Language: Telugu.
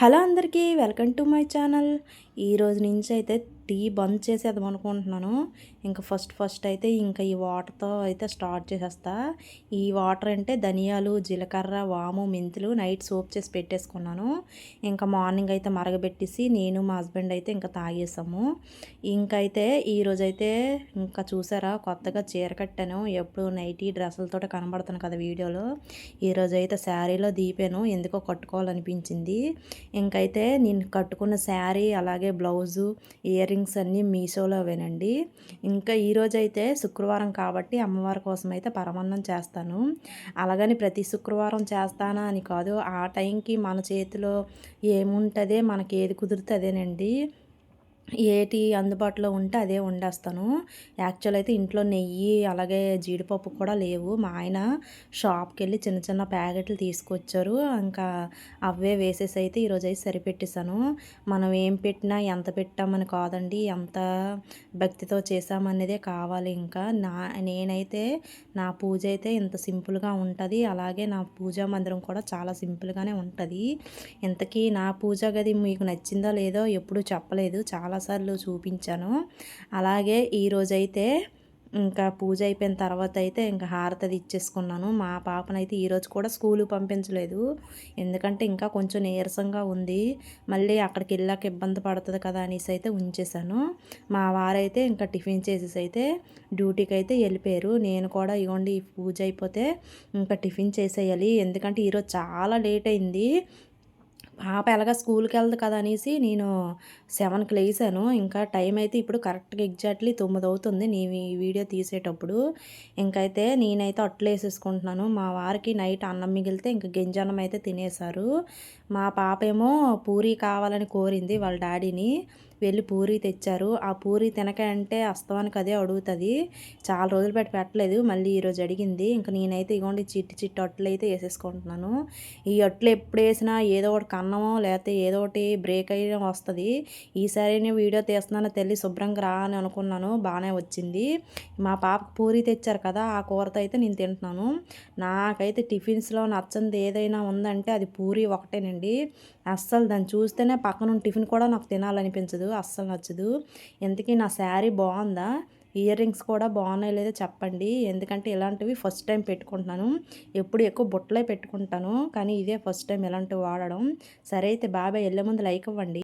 హలో అందరికీ వెల్కమ్ టు మై ఛానల్. ఈరోజు నుంచి అయితే టీ బంద్ చేసేద్దాం అనుకుంటున్నాను. ఇంకా ఫస్ట్ అయితే ఇంకా ఈ వాటర్తో అయితే స్టార్ట్ చేసేస్తా. ఈ వాటర్ అంటే ధనియాలు, జీలకర్ర, వాము, మెంతులు నైట్ సోప్ చేసి పెట్టేసుకున్నాను. ఇంకా మార్నింగ్ అయితే మరగబెట్టేసి నేను మా హస్బెండ్ అయితే ఇంకా తాగేసాము. ఇంకైతే ఈరోజైతే ఇంకా చూసారా కొత్తగా చీర కట్టాను. ఎప్పుడు నైటీ డ్రెస్సులతో కనబడుతాను కదా వీడియోలో. ఈరోజైతే శారీలో దీపాను, ఎందుకో కట్టుకోవాలనిపించింది. ఇంకైతే నేను కట్టుకున్న శారీ అలాగే బ్లౌజు, ఇయర్ రింగ్స్ అన్నీ మీషోలోవేనండి. ఇంకా ఈరోజైతే శుక్రవారం కాబట్టి అమ్మవారి కోసం అయితే పరమాన్నం చేస్తాను. అలాగని ప్రతి శుక్రవారం చేస్తానా అని కాదు, ఆ టైంకి మన చేతిలో ఏముంటుందే మనకి ఏది కుదిరితే అదేనండి. ఏటి అందుబాటులో ఉంటే అదే వండేస్తాను. యాక్చువల్ అయితే ఇంట్లో నెయ్యి అలాగే జీడిపప్పు కూడా లేవు. మా ఆయన షాప్‌కెళ్ళి చిన్న చిన్న ప్యాకెట్లు తీసుకొచ్చారు. ఇంకా అవే వేసేసి అయితే ఈరోజైతే సరిపెట్టేసాను. మనం ఏం పెట్టినా ఎంత పెట్టామని కాదండి, ఎంత భక్తితో చేశామనేదే కావాలి ఇంకా. నేనైతే నా పూజ అయితే ఇంత సింపుల్‌గా ఉంటది. అలాగే నా పూజా మందిరం కూడా చాలా సింపుల్‌గానే ఉంటది. ఇంతకీ నా పూజా గది మీకు నచ్చిందో లేదో ఎప్పుడూ చెప్పలేదు. చాలాసార్లు చూపించాను. అలాగే ఈరోజైతే ఇంకా పూజ అయిపోయిన తర్వాత అయితే ఇంకా హారతి అది ఇచ్చేసుకున్నాను. మా పాపనైతే ఈరోజు కూడా స్కూలుకి పంపించలేదు. ఎందుకంటే ఇంకా కొంచెం నీరసంగా ఉంది. మళ్ళీ అక్కడికి వెళ్ళాక ఇబ్బంది పడుతుంది కదా అనేసి అయితే ఉంచేశాను. మా వారైతే ఇంకా టిఫిన్ చేసేసి అయితే డ్యూటీకి అయితే వెళ్ళిపోయారు. నేను కూడా ఇగోండి ఈ పూజ అయిపోతే ఇంకా టిఫిన్ చేసేయాలి. ఎందుకంటే ఈరోజు చాలా లేట్ అయింది. పాప ఎలాగ స్కూల్‌కి వెళ్దు కదా అనేసి నేను 7కి లేసాను. ఇంకా టైం అయితే ఇప్పుడు కరెక్ట్‌గా ఎగ్జాక్ట్‌లీ 9 అవుతుంది నేను ఈ వీడియో తీసేటప్పుడు. ఇంకైతే నేనైతే అట్లేసేసుకుంటున్నాను. మా వారికి నైట్ అన్నం మిగిలితే ఇంక గెంజన్నం అయితే తినేశారు. మా పాపేమో పూరి కావాలని కోరింది వాళ్ళ డాడీని. వెళ్ళి పూరి తెచ్చారు. ఆ పూరి తినక అంటే అస్తమానికి అదే అడుగుతది. చాలా రోజులు పెట్టలేదు. మళ్ళీ ఈరోజు అడిగింది. ఇంక నేనైతే ఇగోండి చిట్టి చిట్టి అట్లయితే ఏసేసుకుంటున్నాను. ఈ అట్లు ఎప్పుడేసినా ఏదో ఒకటి కన్నమో లేకపోతే ఏదో ఒకటి బ్రేక్ అయ్యడం వస్తది. ఈసారైనా వీడియో తీస్తున్నాను తల్లి శుభ్రంగా రా అని అనుకున్నాను. బానే వచ్చింది. మా పాపకు పూరి తెచ్చారు కదా! ఆ కూరతో అయితే నేను తింటున్నాను. నాకైతే టిఫిన్స్‌లో నచ్చనిది ఏదైనా ఉందంటే అది పూరి ఒకటేనండి. అస్సలు దాన్ని చూస్తేనే పక్కనున్న టిఫిన్ కూడా నాకు తినాలనిపించదు. అస్సలు నచ్చదు. ఇంతకీ నా శారీ బావుందా? ఇయర్ రింగ్స్ కూడా బాగున్నాయో లేదో చెప్పండి. ఎందుకంటే ఇలాంటివి ఫస్ట్ టైం పెట్టుకుంటున్నాను. ఎప్పుడు ఎక్కువ బుట్టలే పెట్టుకుంటాను. కానీ ఇదే ఫస్ట్ టైం ఇలాంటివి వాడడం. సరే అయితే బాబాయ్ ఎళ్ళే ముందు లైక్ ఇవ్వండి.